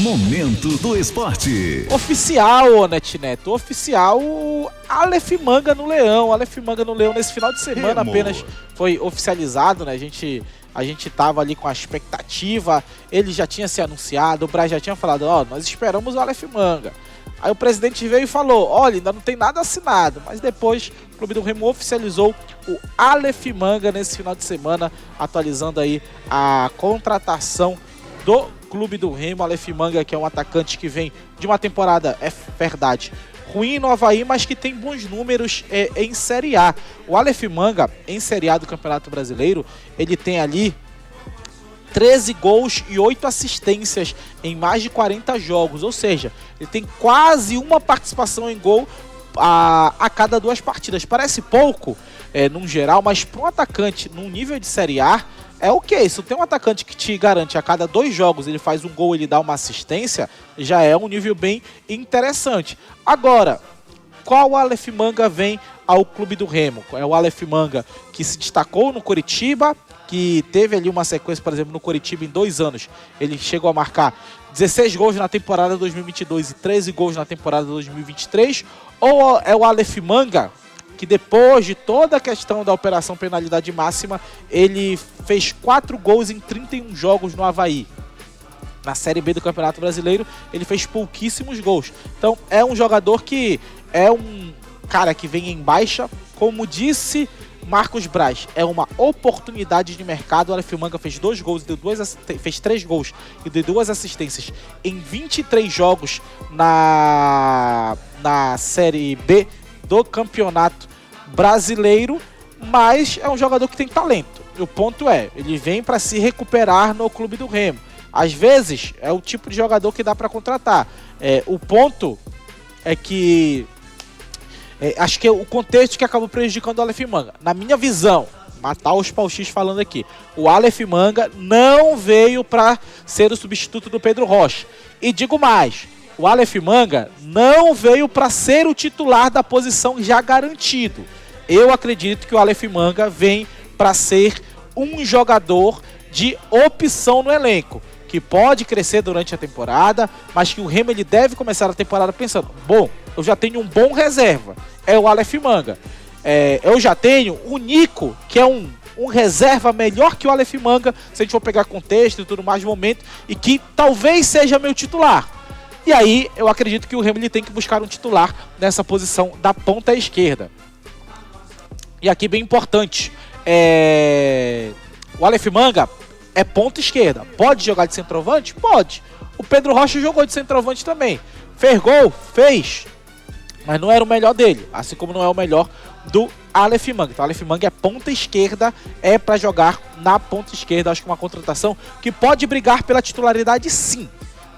Momento do esporte. Oficial, NetNeto, oficial, Aleph Manga no Leão. Aleph Manga no Leão nesse final de semana apenas foi oficializado, né? A gente tava ali com a expectativa, ele já tinha se anunciado, o Braz já tinha falado, nós esperamos o Aleph Manga. Aí o presidente veio e falou, olha, ainda não tem nada assinado, mas depois o Clube do Remo oficializou o Aleph Manga nesse final de semana, atualizando aí a contratação do Clube do Remo. Aleph Manga, que é um atacante que vem de uma temporada, é verdade, ruim no Avaí, mas que tem bons números em Série A. O Aleph Manga, em Série A do Campeonato Brasileiro, ele tem ali 13 gols e 8 assistências em mais de 40 jogos, ou seja, ele tem quase uma participação em gol a cada 2 partidas. Parece pouco, num geral, mas para um atacante num nível de Série A, é ok. Se tem um atacante que te garante a cada 2 jogos ele faz um gol, ele dá uma assistência, já é um nível bem interessante. Agora, qual Aleph Manga vem ao Clube do Remo? É o Aleph Manga que se destacou no Coritiba, que teve ali uma sequência, por exemplo, no Coritiba em 2 anos, ele chegou a marcar 16 gols na temporada 2022 e 13 gols na temporada 2023, ou é o Aleph Manga que depois de toda a questão da operação penalidade máxima, ele fez 4 gols em 31 jogos no Avaí. Na Série B do Campeonato Brasileiro, ele fez pouquíssimos gols. Então, é um jogador que é um cara que vem em baixa, como disse Marcos Braz, é uma oportunidade de mercado. O Aleph Manga fez 2 gols, fez 3 gols e deu 2 assistências em 23 jogos na Série B do Campeonato Brasileiro, mas é um jogador que tem talento. E o ponto é, ele vem para se recuperar no Clube do Remo. Às vezes, é o tipo de jogador que dá para contratar. O ponto é que acho que é o contexto que acabou prejudicando o Aleph Manga. Na minha visão, matar os pauxis falando aqui, o Aleph Manga não veio para ser o substituto do Pedro Rocha. E digo mais, o Aleph Manga não veio para ser o titular da posição já garantido. Eu acredito que o Aleph Manga vem para ser um jogador de opção no elenco, que pode crescer durante a temporada, mas que o Remo ele deve começar a temporada pensando, bom, eu já tenho um bom reserva, é o Aleph Manga. Eu já tenho o Nico, que é um reserva melhor que o Aleph Manga, se a gente for pegar contexto e tudo mais de momento, e que talvez seja meu titular. E aí, eu acredito que o Remo ele tem que buscar um titular nessa posição da ponta esquerda. E aqui bem importante, o Aleph Manga é ponta esquerda. Pode jogar de centroavante? Pode. O Pedro Rocha jogou de centroavante também. Fez gol? Fez. Mas não era o melhor dele, assim como não é o melhor do Aleph Manga. Então, o Aleph Manga é ponta esquerda, é para jogar na ponta esquerda. Acho que uma contratação que pode brigar pela titularidade, sim.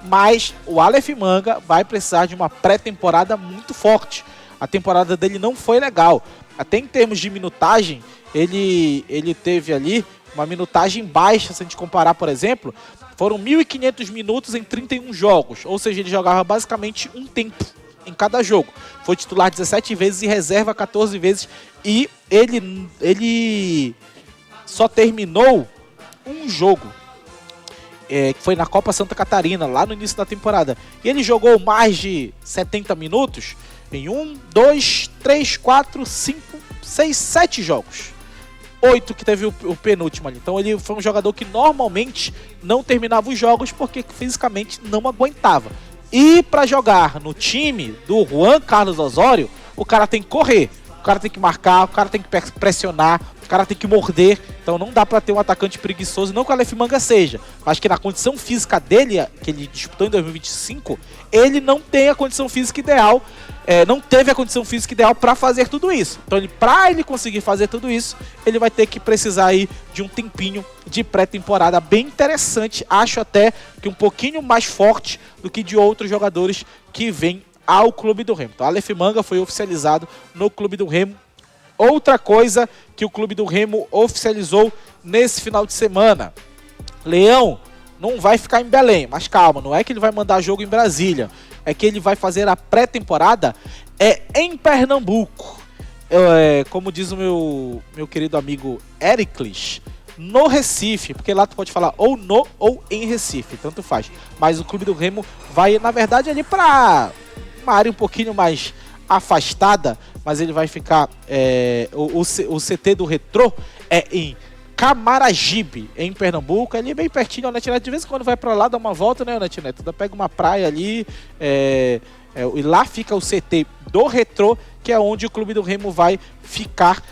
Mas o Aleph Manga vai precisar de uma pré-temporada muito forte. A temporada dele não foi legal. Até em termos de minutagem, ele teve ali uma minutagem baixa, se a gente comparar, por exemplo, foram 1.500 minutos em 31 jogos. Ou seja, ele jogava basicamente um tempo em cada jogo. Foi titular 17 vezes e reserva 14 vezes. E ele só terminou um jogo, que foi na Copa Santa Catarina, lá no início da temporada. E ele jogou mais de 70 minutos em 1, 2, 3, 4, 5, 6, 7 jogos. 8 que teve o penúltimo ali. Então ele foi um jogador que normalmente não terminava os jogos porque fisicamente não aguentava. E para jogar no time do Juan Carlos Osório, o cara tem que correr, o cara tem que marcar, o cara tem que pressionar, o cara tem que morder. Então não dá para ter um atacante preguiçoso, não que o Aleph Manga seja, mas que na condição física dele, que ele disputou em 2025, ele não tem a condição física ideal, não teve a condição física ideal para fazer tudo isso. Então para ele conseguir fazer tudo isso, ele vai ter que precisar aí de um tempinho de pré-temporada bem interessante, acho até que um pouquinho mais forte do que de outros jogadores que vêm ao Clube do Remo. Então Aleph Manga foi oficializado no Clube do Remo. Outra coisa que o Clube do Remo oficializou nesse final de semana, Leão não vai ficar em Belém, mas calma, não é que ele vai mandar jogo em Brasília, é que ele vai fazer a pré-temporada em Pernambuco. Como diz o meu querido amigo Ericles, no Recife, porque lá tu pode falar ou no ou em Recife, tanto faz. Mas o Clube do Remo vai, na verdade, ali para uma área um pouquinho mais afastada, mas ele vai ficar, o CT do Retrô é em Camaragibe, em Pernambuco, ali bem pertinho, o NetNet de vez em quando vai pra lá, dá uma volta, né, o NetNet, pega uma praia ali, e lá fica o CT do Retrô, que é onde o Clube do Remo vai ficar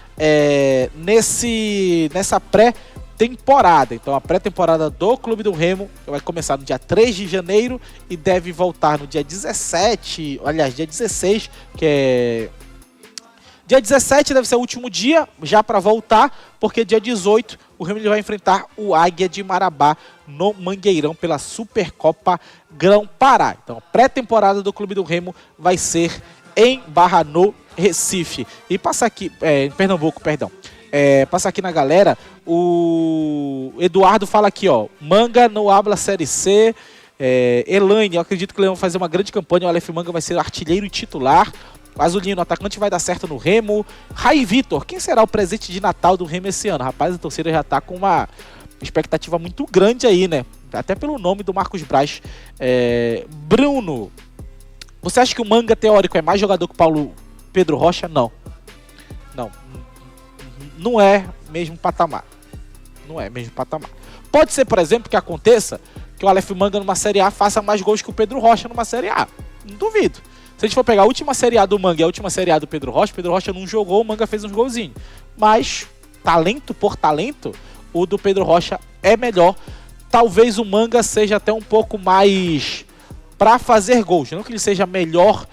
nessa pré-temporada. Então a pré-temporada do Clube do Remo vai começar no dia 3 de janeiro e deve voltar no dia 17, aliás, dia 16, que é... Dia 17 deve ser o último dia, já para voltar, porque dia 18 o Remo vai enfrentar o Águia de Marabá no Mangueirão pela Supercopa Grão-Pará. Então, a pré-temporada do Clube do Remo vai ser em Barra no Recife. E passar aqui, em Pernambuco, perdão. Passar aqui na galera, o Eduardo fala aqui, ó, Manga no habla Série C. Elaine, eu acredito que o Leão vai fazer uma grande campanha, o Aleph Manga vai ser artilheiro e titular. Azulino, atacante vai dar certo no Remo. Rai Vitor, quem será o presente de Natal do Remo esse ano? Rapaz, a torcida já tá com uma expectativa muito grande aí, né? Até pelo nome do Marcos Braz. Bruno, você acha que o Manga teórico é mais jogador que o Paulo Pedro Rocha? Não. Não é mesmo patamar. Não é mesmo patamar. Pode ser, por exemplo, que aconteça que o Aleph Manga numa Série A faça mais gols que o Pedro Rocha numa Série A. Não duvido. Se a gente for pegar a última Série A do Manga e a última Série A do Pedro Rocha não jogou, o Manga fez uns golzinhos. Mas, talento por talento, o do Pedro Rocha é melhor. Talvez o Manga seja até um pouco mais para fazer gols. Não que ele seja melhor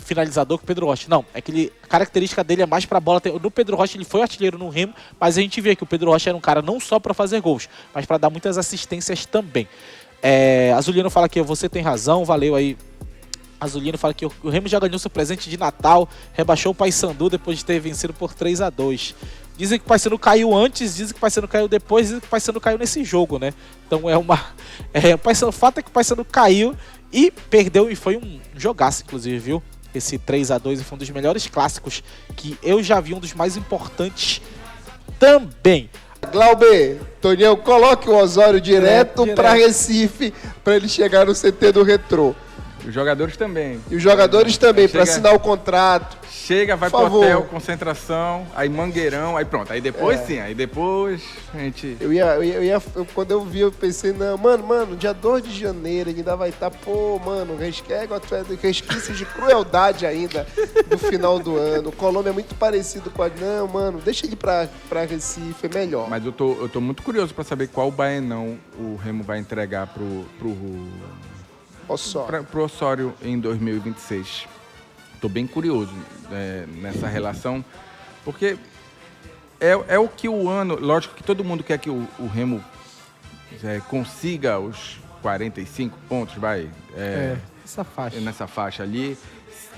finalizador que o Pedro Rocha. Não, a característica dele é mais para bola. No Pedro Rocha ele foi artilheiro no Remo, mas a gente vê que o Pedro Rocha era um cara não só para fazer gols, mas para dar muitas assistências também. Azulino fala que você tem razão, valeu aí. Azulino fala que o Remo já ganhou seu presente de Natal, rebaixou o Paysandu depois de ter vencido por 3-2. Dizem que o Paysandu caiu antes, dizem que o Paysandu caiu depois, dizem que o Paysandu caiu nesse jogo, né? Então o fato é que o Paysandu caiu e perdeu, e foi um jogaço, inclusive, viu? Esse 3-2 foi um dos melhores clássicos que eu já vi, um dos mais importantes também. Glauber, Tonião, coloque o Osório direto para Recife, para ele chegar no CT do Retrô. Os jogadores também. E os jogadores também, para assinar o contrato. Chega, vai pro hotel, concentração, aí Mangueirão, aí pronto. Aí depois sim, aí depois a gente... Quando eu vi, eu pensei, não, mano, dia 2 de janeiro ainda vai estar, resquícios de crueldade ainda no final do ano. O Colômbia é muito parecido com a... Não, mano, deixa ele pra Recife, é melhor. Mas eu tô muito curioso para saber qual baenão o Remo vai entregar pro Osório em 2026. Estou bem curioso nessa relação, porque é o que o ano... Lógico que todo mundo quer que o Remo consiga os 45 pontos, nessa faixa ali,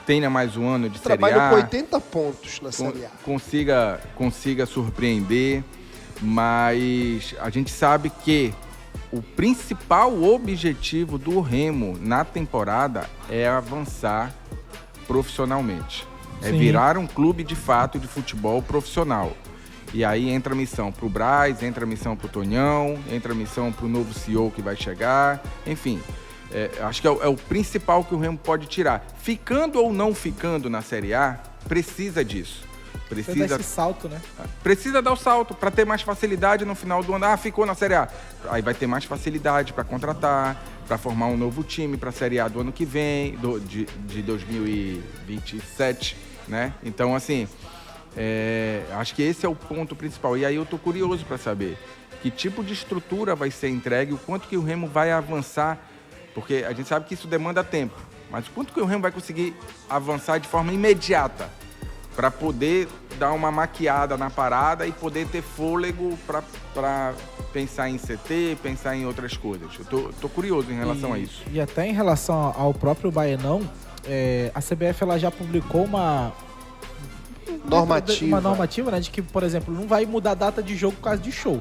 tenha mais um ano de Série A. Trabalho com 80 pontos na Série A. Consiga surpreender, mas a gente sabe que o principal objetivo do Remo na temporada é avançar profissionalmente. É virar um clube de fato de futebol profissional. E aí entra a missão pro Braz, entra a missão pro Tonhão, entra a missão pro novo CEO que vai chegar. Enfim, acho que é o principal que o Remo pode tirar. Ficando ou não ficando na Série A, precisa disso. Precisa dar esse salto, né? Precisa dar o salto para ter mais facilidade no final do ano. Ficou na Série A. Aí vai ter mais facilidade para contratar, para formar um novo time para a Série A do ano que vem, de 2027, né? Então, assim, acho que esse é o ponto principal. E aí eu tô curioso para saber que tipo de estrutura vai ser entregue, o quanto que o Remo vai avançar, porque a gente sabe que isso demanda tempo, mas o quanto que o Remo vai conseguir avançar de forma imediata, para poder dar uma maquiada na parada e poder ter fôlego para pensar em CT, pensar em outras coisas. Eu tô curioso em relação a isso. E até em relação ao próprio Baenão, a CBF ela já publicou uma normativa, né, de que, por exemplo, não vai mudar a data de jogo por causa de show.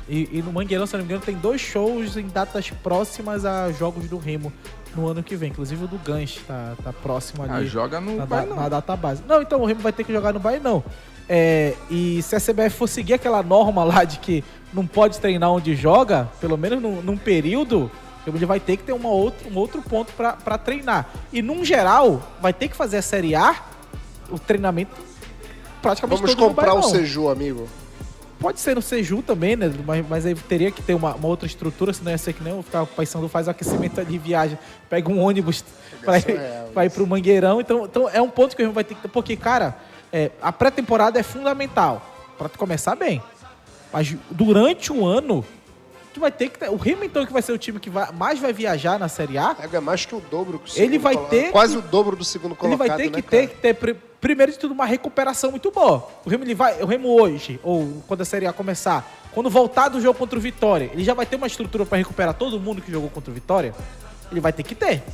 E no Mangueirão, se não me engano, tem 2 shows em datas próximas a jogos do Remo no ano que vem. Inclusive o do Gans tá próximo ali. Joga no Baenão. Na data base. Não, então o Remo vai ter que jogar no Baenão. E se a CBF for seguir aquela norma lá de que não pode treinar onde joga, pelo menos num período, ele vai ter que ter um outro ponto para treinar. E, num geral, vai ter que fazer a Série A, o treinamento praticamente Vamos todo comprar no o Bairrão. Seju, amigo. Pode ser no Seju também, né? Mas aí teria que ter uma outra estrutura, senão ia ser que nem o Paysandu faz o aquecimento de viagem, pega um ônibus para ir pro Mangueirão. Então é um ponto que o Remo vai ter que ter, porque, cara, a pré-temporada é fundamental para tu começar bem. Mas durante um ano, tu vai ter que ter. O Remo, então, que vai ser o time que mais vai viajar na Série A. É mais que o dobro que o Ele vai ter quase o dobro do segundo colocado. Ele vai ter que ter primeiro de tudo uma recuperação muito boa. O Remo hoje, ou quando a Série A começar, quando voltar do jogo contra o Vitória, ele já vai ter uma estrutura para recuperar todo mundo que jogou contra o Vitória. Ele vai ter que ter.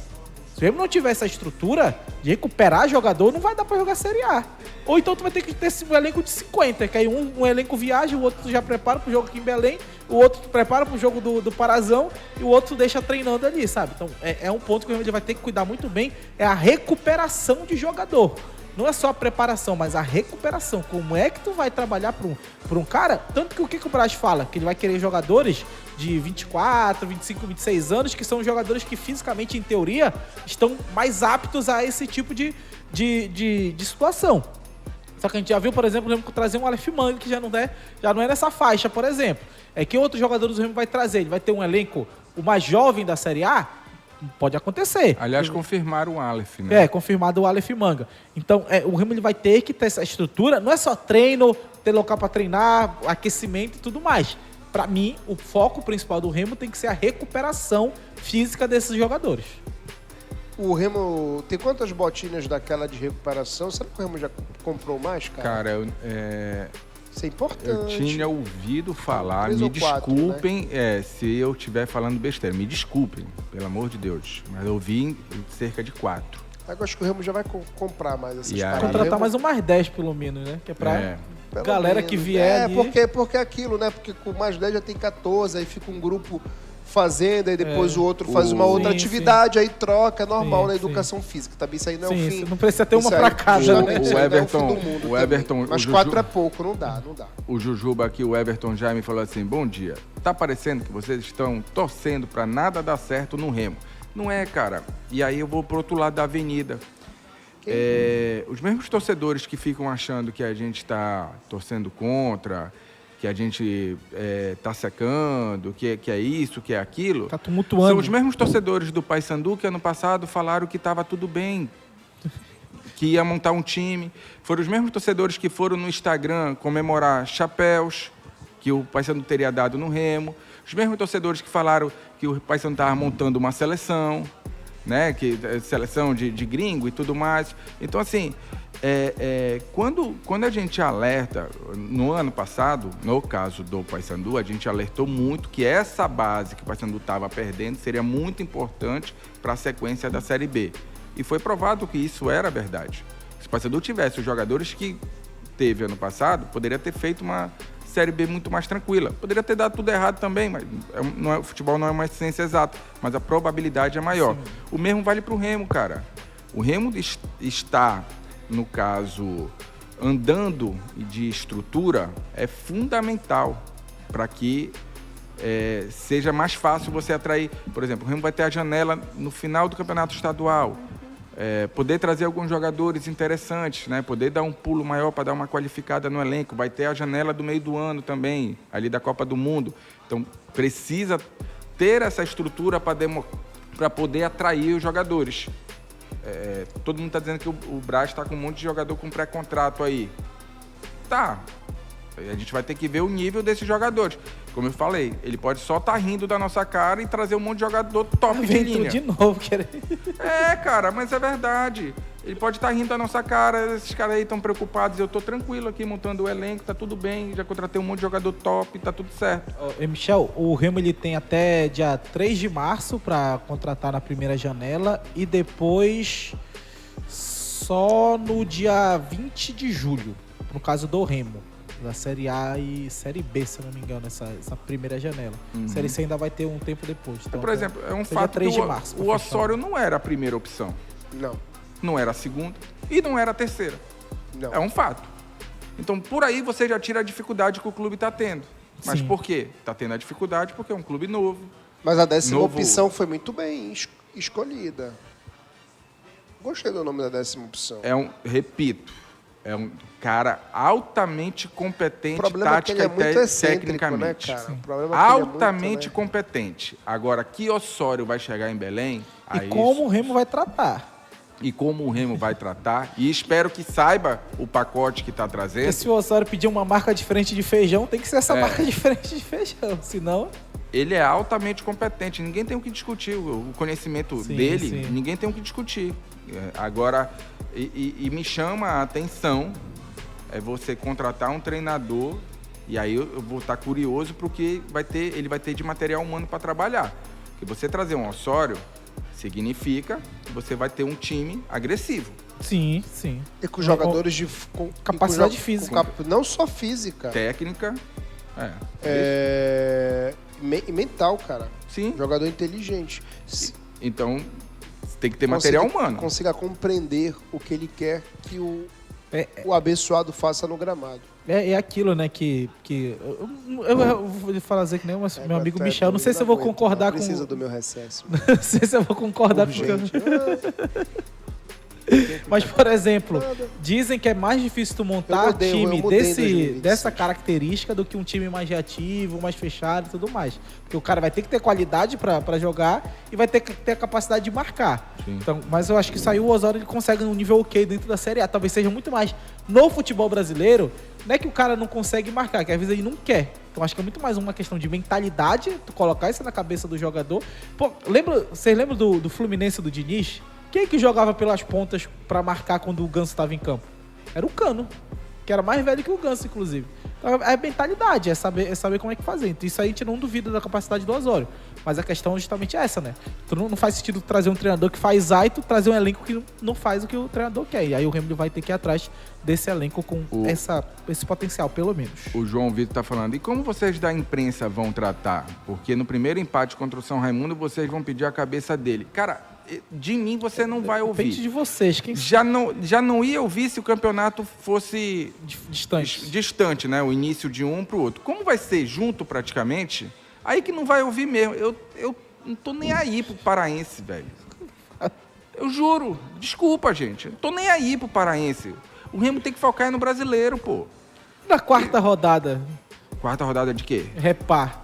Se o Remo não tiver essa estrutura de recuperar jogador, não vai dar pra jogar Série A. Ou então tu vai ter que ter um elenco de 50, que aí um elenco viaja, o outro tu já prepara pro jogo aqui em Belém, o outro tu prepara pro jogo do Parazão e o outro tu deixa treinando ali, sabe? Então é um ponto que o Remo vai ter que cuidar muito bem, é a recuperação de jogador. Não é só a preparação, mas a recuperação. Como é que tu vai trabalhar por um cara? Tanto que o que o Braz fala? Que ele vai querer jogadores de 24, 25, 26 anos, que são jogadores que fisicamente, em teoria, estão mais aptos a esse tipo de situação. Só que a gente já viu, por exemplo, o Remo trazer um Aleph Manga, que já não é nessa faixa, por exemplo. Que outro jogador do Remo vai trazer? Ele vai ter um elenco, o mais jovem da Série A? Pode acontecer. Aliás, confirmaram o Aleph, né? Confirmado o Aleph Manga. Então, o Remo ele vai ter que ter essa estrutura. Não é só treino, ter local para treinar, aquecimento e tudo mais. Para mim, o foco principal do Remo tem que ser a recuperação física desses jogadores. O Remo tem quantas botinhas daquela de recuperação? Será que o Remo já comprou mais, cara? Cara, isso é importante. Eu tinha ouvido falar, 3 me ou 4, desculpem, se eu estiver falando besteira, me desculpem, pelo amor de Deus, mas eu vi cerca de 4. Eu acho que o Remo já vai comprar mais essas paradas. Contratar mais umas 10, pelo menos, né? Que é pra galera que vier ali. Porque é aquilo, né? Porque com mais 10 já tem 14, aí fica um grupo fazendo, aí depois o outro faz uma outra atividade, aí troca, é normal na educação física. Também isso aí não é o fim. Não precisa ter uma pra casa, né? O Everton, mas 4 é pouco, não dá. O Jujuba aqui, o Everton já me falou assim: bom dia, tá parecendo que vocês estão torcendo pra nada dar certo no Remo. Não é, cara. E aí eu vou pro outro lado da avenida. Os mesmos torcedores que ficam achando que a gente tá torcendo contra, que a gente tá secando, que é isso, que é aquilo. Tá tumultuando. São os mesmos torcedores do Paysandu que ano passado falaram que estava tudo bem, que ia montar um time. Foram os mesmos torcedores que foram no Instagram comemorar chapéus que o Paysandu teria dado no Remo. Os mesmos torcedores que falaram que o Paysandu estava montando uma seleção, né? Seleção de gringo e tudo mais. Então, assim, quando a gente alerta, no ano passado, no caso do Paysandu, a gente alertou muito que essa base que o Paysandu estava perdendo seria muito importante para a sequência da Série B. E foi provado que isso era verdade. Se o Paysandu tivesse os jogadores que teve ano passado, poderia ter feito uma Série B muito mais tranquila. Poderia ter dado tudo errado também, mas o futebol não é uma ciência exata, mas a probabilidade é maior. Sim. O mesmo vale para o Remo, cara. O Remo está, no caso, andando de estrutura, é fundamental para que seja mais fácil você atrair. Por exemplo, o Remo vai ter a janela no final do campeonato estadual. Poder trazer alguns jogadores interessantes, né? Poder dar um pulo maior para dar uma qualificada no elenco. Vai ter a janela do meio do ano também, ali da Copa do Mundo. Então, precisa ter essa estrutura para poder atrair os jogadores. Todo mundo está dizendo que o Braz está com um monte de jogador com pré-contrato aí. Tá. A gente vai ter que ver o nível desses jogadores. Como eu falei, ele pode só estar rindo da nossa cara e trazer um monte de jogador top de linha. De novo, querer. Cara, mas é verdade. Ele pode estar rindo da nossa cara, esses caras aí estão preocupados. Eu tô tranquilo aqui montando o elenco, tá tudo bem. Já contratei um monte de jogador top, tá tudo certo. Michel, o Remo ele tem até dia 3 de março para contratar na primeira janela e depois só no dia 20 de julho, no caso do Remo. Da Série A e Série B, se eu não me engano, essa primeira janela. Série C ainda vai ter um tempo depois. Então, por exemplo, é um fato que o Osório não era a primeira opção. Não. Não era a segunda e não era a terceira. Não. É um fato. Então, por aí você já tira a dificuldade que o clube está tendo. Mas Sim. por quê? Está tendo a dificuldade porque é um clube novo. Mas a 10ª Novo- opção foi muito bem escolhida. Gostei do nome da 10ª opção. Repito, é um cara altamente O competente, problema é que ele tática é muito e excêntrico, né, tecnicamente. cara? O problema é que ele é muito, Altamente né? competente. Agora, que Osório vai chegar em Belém... E aí como o Remo vai tratar? e como o Remo vai tratar. E espero que saiba o pacote que está Porque trazendo. se o Osório pedir uma marca diferente de feijão, tem que ser essa É. marca diferente de feijão. Senão, Ele é altamente competente. Ninguém tem o que discutir. O conhecimento Sim, dele, sim. ninguém tem o que discutir. Agora, e me chama a atenção é você contratar um treinador, e aí eu vou estar curioso porque ele vai ter de material humano para trabalhar. Porque você trazer um Osório significa que você vai ter um time agressivo. sim, sim. E com jogadores com Capacidade com física. não só física. Técnica, Mental, cara. sim. Jogador inteligente. Então, tem que ter material humano. Consiga compreender o que ele quer que É, o abençoado faça no gramado. é aquilo, né, que eu vou fazer que nem o meu amigo Michel. Não sei se eu vou concordar com... Precisa do meu recesso. Não sei se eu vou concordar porque eu... Urgente. Mas, por exemplo, dizem que é mais difícil tu montar Eu mudei em time 2027. dessa característica do que um time mais reativo, mais fechado e tudo mais. Porque o cara vai ter que ter qualidade pra jogar e vai ter que ter a capacidade de marcar. Sim. Então, mas eu acho que isso aí o Osório ele consegue um nível ok dentro da Série A. Talvez seja muito mais no futebol brasileiro. Não é que o cara não consegue marcar, que às vezes ele não quer. Então acho que é muito mais uma questão de mentalidade, tu colocar isso na cabeça do jogador. Pô, vocês lembram do Fluminense do Diniz? Quem que jogava pelas pontas pra marcar quando o Ganso estava em campo? Era o Cano, que era mais velho que o Ganso, inclusive. Então, é mentalidade, é saber como é que fazer. Então, isso aí a gente não duvida da capacidade do Osório. Mas a questão é justamente essa, né? Tu não faz sentido trazer um treinador que faz A e tu trazer um elenco que não faz o que o treinador quer. E aí o Remo vai ter que ir atrás desse elenco com esse potencial, pelo menos. O João Vitor tá falando, e como vocês da imprensa vão tratar? Porque no primeiro empate contra o São Raimundo, vocês vão pedir a cabeça dele. Cara, de mim você não vai Depende ouvir. de vocês, quem Já não ia ouvir se o campeonato fosse distante. distante, né? O início de um pro outro. Como vai ser junto praticamente, aí que não vai ouvir mesmo. Eu não tô nem aí pro paraense, velho. Eu juro. Desculpa, gente. Eu não tô nem aí pro paraense. O Remo tem que focar no brasileiro, pô. Na quarta rodada, Quarta rodada de quê? repar.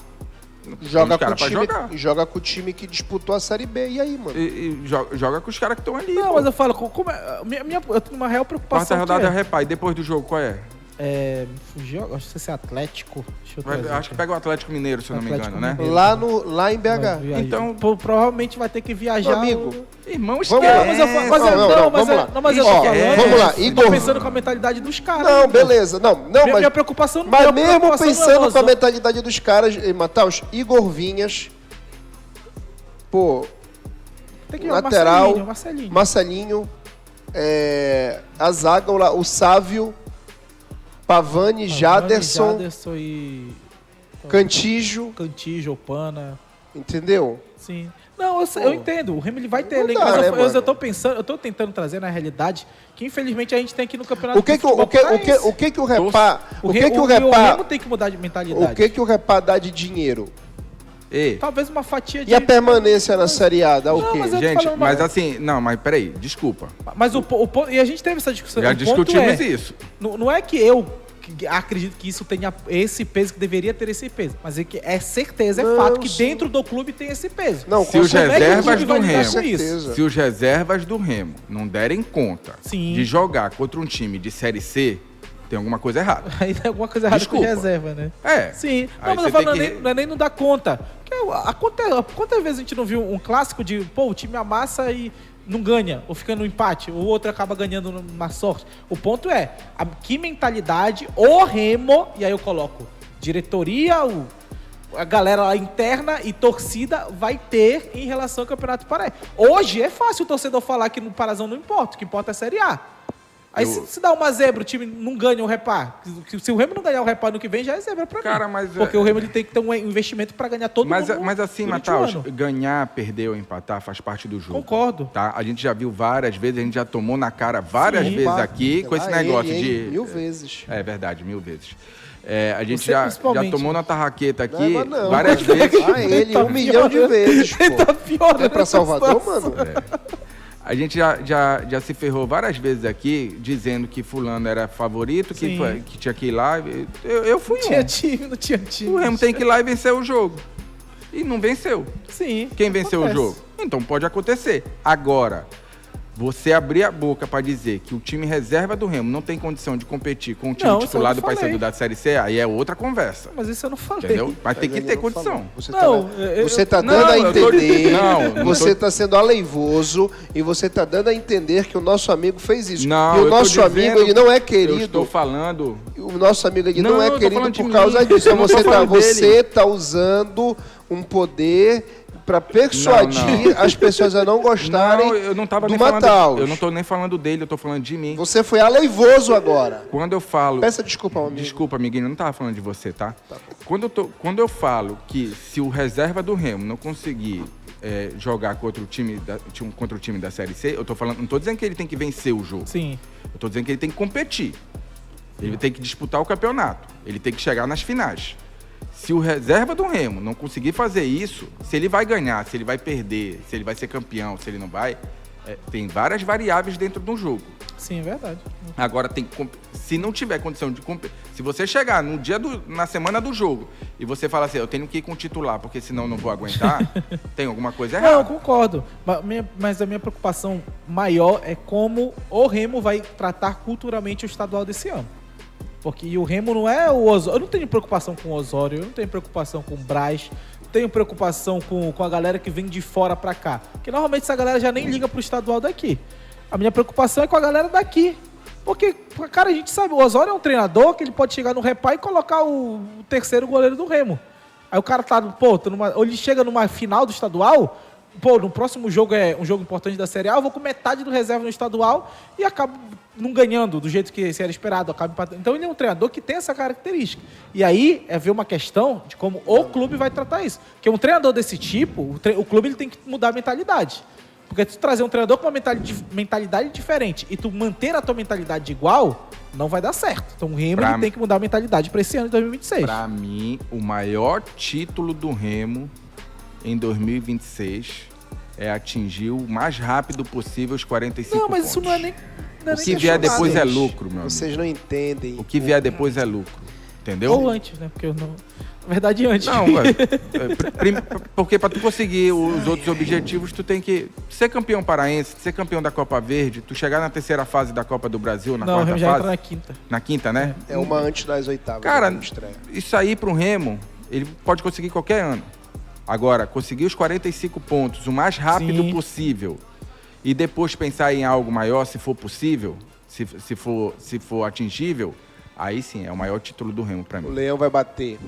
Joga Tem com, os cara pra jogar. joga com o time que disputou a Série B. E aí, mano? Joga com os caras que estão ali, Não, pô. mas eu falo, como eu tenho uma real preocupação. Quarta rodada é que repá. E depois do jogo, qual é? fugiu, acho que não sei se é Atlético. Deixa eu trazer Acho que aqui. pega o Atlético Mineiro, se eu não me Atlético engano, né? Mineiro. Lá em BH. Viaja. Então- Provavelmente vai ter que viajar. Meu amigo, Irmão, Vamos esquece. lá. Mas eu Vamos lá. eu tô Ó, falando. vamos lá, eu Igor. tô pensando com a mentalidade dos caras. Não, né? beleza. Não, Minha mas preocupação não Mas minha mesmo preocupação não é pensando com a Osório. mentalidade dos caras, Matheus, Igor Vinhas, pô, Tem que ir, lateral, Marcelinho. Marcelinho, a zaga, o Sávio, Pavani, Jaderson, e Cantijo, Cantijo, Pana. entendeu? Sim. Não, eu entendo. O Remo ele vai ter Não elenco, dá, mas né, eu mano? tô pensando, eu tô tentando trazer na realidade que infelizmente a gente tem aqui no campeonato O que que o Remo tem que mudar de mentalidade. o que o Repá dá de dinheiro? Ei, Talvez uma fatia de E a permanência na Série A dá o Não, quê? mas eu tô gente, falando, mas mas- assim... Não, mas peraí, desculpa. Mas o ponto, e a gente teve essa discussão. Já o ponto discutimos isso. Não é que eu acredito que isso tenha esse peso, que deveria ter esse peso, mas é que é certeza, é Não, fato que sim. dentro do clube tem esse peso. Não, Se os Como é que o reservas clube do vai lidar Remo... com isso? certeza. Se os reservas do Remo não derem conta Sim. de jogar contra um time de Série C, tem alguma coisa errada. Aí tem alguma coisa errada Desculpa. com reserva, né? É. Sim. Aí Não, mas você eu falo, tem que- não é nem não dar conta. Porque quantas vezes a gente não viu um clássico de, pô, o time amassa e não ganha, ou fica no empate, o outro acaba ganhando numa sorte. O ponto é, que mentalidade o Remo, e aí eu coloco diretoria, a galera lá interna e torcida vai ter em relação ao Campeonato Paraense. Hoje é fácil o torcedor falar que no Parazão não importa, o que importa é a Série A. Aí se dá uma zebra, o time não ganha o repar. Se o Remo não ganhar o repar no que vem, já é zebra pra Cara, mim. mas Porque o Remo ele tem que ter um investimento pra ganhar todo mundo. Mas assim, durante o Matheus, ano. ganhar, perder ou empatar faz parte do jogo. Concordo. Tá? A gente já viu várias vezes, a gente já tomou na cara várias Sim, vezes aqui com esse negócio de... 1000 vezes. É verdade, 1000 vezes. A gente Você, já principalmente. tomou na tarraqueta aqui Não, várias vezes. Ele Tá 1 milhão de vezes, pô. Tá pior, É pra Salvador, mano? A gente já se ferrou várias vezes aqui, dizendo que fulano era favorito, que tinha que ir lá. Eu fui Tinha um. time, não tinha time. O Remo tem que ir lá e vencer o jogo. E não venceu. Sim. Quem venceu acontece. o jogo? Então pode acontecer. Agora, você abrir a boca para dizer que o time reserva do Remo não tem condição de competir com o time Não, isso eu titular não do Paysandu falei. da Série C, aí é outra conversa. Mas isso eu não falei. Entendeu? Mas tem que Ele ter não condição. falou. Você Não, tá, você tá Não, dando a eu tô- entender. Não Você tô- tá sendo aleivoso e você tá dando a entender que o nosso amigo fez isso. Não, e o eu tô nosso dizendo- amigo, ele não é Eu querido. estou falando. O nosso amigo ele não, Não, é eu tô querido falando de por causa mim. disso. Eu não tô falando dele. Você tá usando um poder para persuadir as pessoas a não gostarem Não, eu não tava do nem falando. Mataus. Eu não tô nem falando dele, eu tô falando de mim. Você foi aleivoso agora. Quando eu falo. Peça desculpa ao amigo. Desculpa, amiguinho, eu não tava falando de você, tá? Quando eu falo que se o reserva do Remo não conseguir jogar contra o time da Série C, eu tô falando, não tô dizendo que ele tem que vencer o jogo. Sim. Eu tô dizendo que ele tem que competir. Ele tem que disputar o campeonato. Ele tem que chegar nas finais. Se o reserva do Remo não conseguir fazer isso, se ele vai ganhar, se ele vai perder, se ele vai ser campeão, se ele não vai, tem várias variáveis dentro do jogo. Sim, é verdade. Agora, se não tiver condição de competir, se você chegar na semana do jogo e você falar assim, eu tenho que ir com o titular, porque senão eu não vou aguentar, tem alguma coisa Não, eu errada. concordo. Mas a minha preocupação maior é como o Remo vai tratar culturalmente o estadual desse ano. Porque o Remo não é o Osório. Eu não tenho preocupação com o Osório, eu não tenho preocupação com o Braz, tenho preocupação com a galera que vem de fora pra cá. Porque normalmente essa galera já nem liga pro estadual daqui. A minha preocupação é com a galera daqui. Porque, cara, a gente sabe, o Osório é um treinador que ele pode chegar no repá e colocar o terceiro goleiro do Remo. Aí o cara tá, ou ele chega numa final do estadual, no próximo jogo é um jogo importante da Série A, eu vou com metade do reserva no estadual e acabo não ganhando do jeito que era esperado, acaba empatando. Então ele é um treinador que tem essa característica. E aí é ver uma questão de como o clube vai tratar isso. Porque um treinador desse tipo, o clube ele tem que mudar a mentalidade. Porque tu trazer um treinador com uma mentalidade diferente e tu manter a tua mentalidade igual, não vai dar certo. Então o Remo ele tem que mudar a mentalidade para esse ano de 2026. Pra mim, o maior título do Remo em 2026 é atingir o mais rápido possível os 45 Não, mas pontos. isso não é nem... O que vier depois é lucro, meu amigo. Vocês não entendem. O que vier depois é lucro. Entendeu? Ou antes, né? Porque eu não... Na verdade, antes. Não, velho. Porque pra tu conseguir os outros objetivos, tu tem que ser campeão paraense, ser campeão da Copa Verde, tu chegar na terceira fase da Copa do Brasil, na Não, o quarta Remo já fase. entra na quinta. Na quinta, né? É uma antes das oitavas. Cara, da estreia. isso aí pro Remo, ele pode conseguir qualquer ano. Agora, conseguir os 45 pontos o mais rápido Sim. possível e depois pensar em algo maior, se for possível, se for atingível, aí sim, é o maior título do Remo pra O mim. Leão vai bater.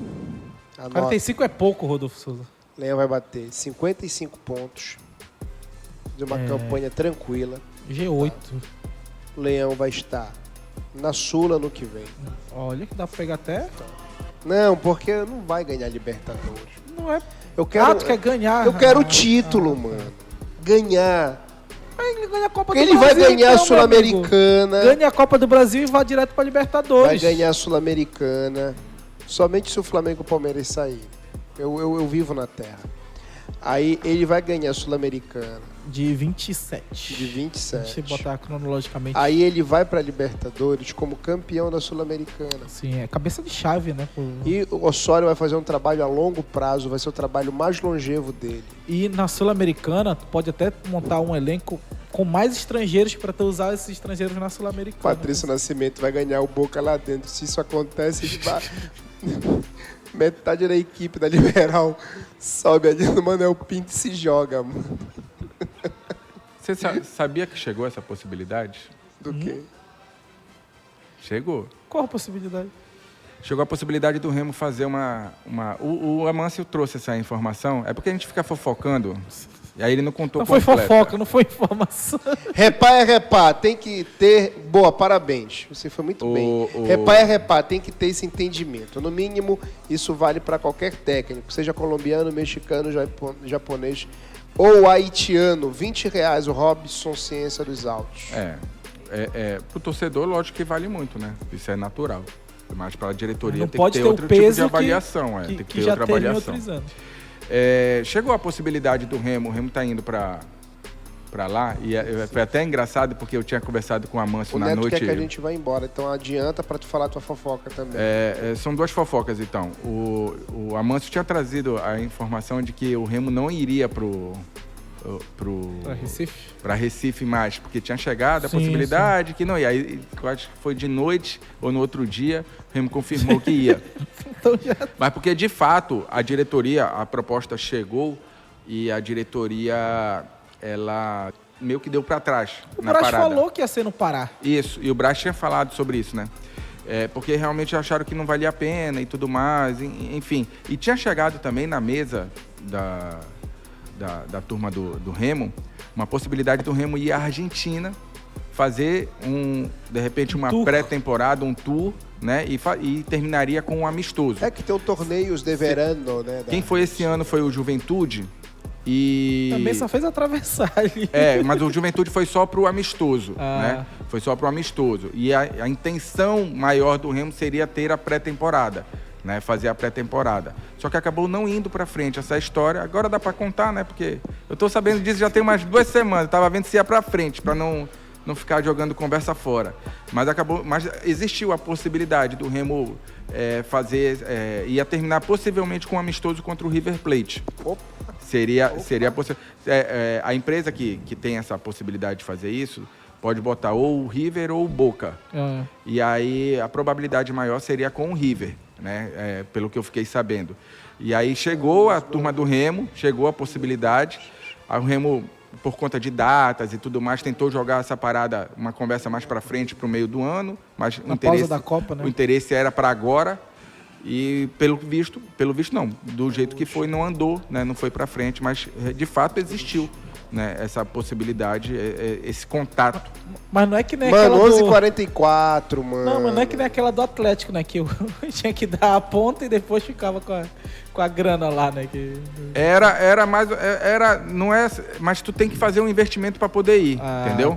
Anota. 45 é pouco, Rodolfo Souza. O Leão vai bater 55 pontos. De uma campanha tranquila. G8. O Leão vai estar na Sula no que vem. Olha que dá pra pegar até... Não, porque não vai ganhar Libertadores. Não é... Eu quero, tu quer ganhar. eu quero o título, mano. Ganhar. Aí ele ganha a Copa Porque do ele vai Brasil, ganhar a então, meu amigo. Sul-Americana. Ganha a Copa do Brasil e vai direto pra Libertadores. Vai ganhar a Sul-Americana. Somente se o Flamengo e o Palmeiras saírem. Eu vivo na terra. Aí ele vai ganhar a Sul-Americana De 27. de 27. Deixa eu botar cronologicamente. Aí ele vai pra Libertadores como campeão da Sul-Americana. Sim, é cabeça de chave, né? E o Osório vai fazer um trabalho a longo prazo, vai ser o trabalho mais longevo dele. E na Sul-Americana, tu pode até montar um elenco com mais estrangeiros pra tu usar esses estrangeiros na Sul-Americana. Patrício Nascimento vai ganhar o Boca lá dentro. Se isso acontece, ele vai... metade da equipe da Liberal sobe ali no Manuel Pinto e se joga, mano. Você sabia que chegou essa possibilidade? Do quê? Chegou. Qual a possibilidade? chegou a possibilidade do Remo fazer o Amâncio trouxe essa informação, é porque a gente fica fofocando, e aí ele não contou Não foi completa. fofoca, não foi informação. Repá é repá, tem que ter... Boa, parabéns. Você foi muito bem. Repá é repá, tem que ter esse entendimento. No mínimo, isso vale para qualquer técnico, seja colombiano, mexicano, japonês ou haitiano. R$20 o Robson Ciência dos Autos. Pro torcedor, lógico que vale muito, né? Isso é natural. Mas para a diretoria Não tem pode que ter ter o outro tipo de peso avaliação. que Tem que ter já outra teve em avaliação. outros anos. Chegou a possibilidade do Remo, o Remo tá indo para lá, e foi até engraçado porque eu tinha conversado com o Amâncio O na Neto noite. quer que a gente vá embora, então adianta para tu falar tua fofoca também. São duas fofocas, então. O Amâncio tinha trazido a informação de que o Remo não iria para Recife mais, porque tinha chegado a possibilidade que não ia. Aí, eu acho que foi de noite ou no outro dia, o Remo confirmou que ia. Então já... Mas porque, de fato, a proposta chegou e a diretoria, ela meio que deu para trás na Braz parada. falou que ia ser no Pará. Isso, e o Braz tinha falado sobre isso, né? Porque realmente acharam que não valia a pena e tudo mais, enfim. E tinha chegado também na mesa da turma do Remo, uma possibilidade do Remo ir à Argentina, fazer de repente uma pré-temporada, um tour, né? E terminaria com um amistoso. É que tem o torneios de verano, né? Quem foi esse ano foi o Juventude. E... Também só fez atravessar ali. Mas o Juventude foi só pro amistoso, né? Foi só pro amistoso. E a intenção maior do Remo seria ter a pré-temporada, né? Fazer a pré-temporada. Só que acabou não indo pra frente essa história. Agora dá pra contar, né? Porque eu tô sabendo disso já tem umas 2 semanas. Eu tava vendo se ia pra frente, pra não ficar jogando conversa fora. Mas existiu a possibilidade do Remo ia terminar possivelmente com um amistoso contra o River Plate. Seria possível. A empresa que tem essa possibilidade de fazer isso pode botar ou o River ou o Boca. E aí a probabilidade maior seria com o River, né? Pelo que eu fiquei sabendo. E aí chegou a turma do Remo, chegou a possibilidade. O Remo, por conta de datas e tudo mais, tentou jogar essa parada, uma conversa mais para frente, para o meio do ano. Mas Na pausa da Copa, né? O interesse era para agora. E pelo visto não, do jeito que foi, não andou, né? Não foi para frente, mas de fato existiu, né? Essa possibilidade, esse contato. Mas não é que nem aquela do... 11h44, mano. Não, mas não é que nem aquela do Atlético, né? Que eu tinha que dar a ponta e depois ficava com a grana lá, né? Era mais... não é... Mas tu tem que fazer um investimento para poder ir, entendeu?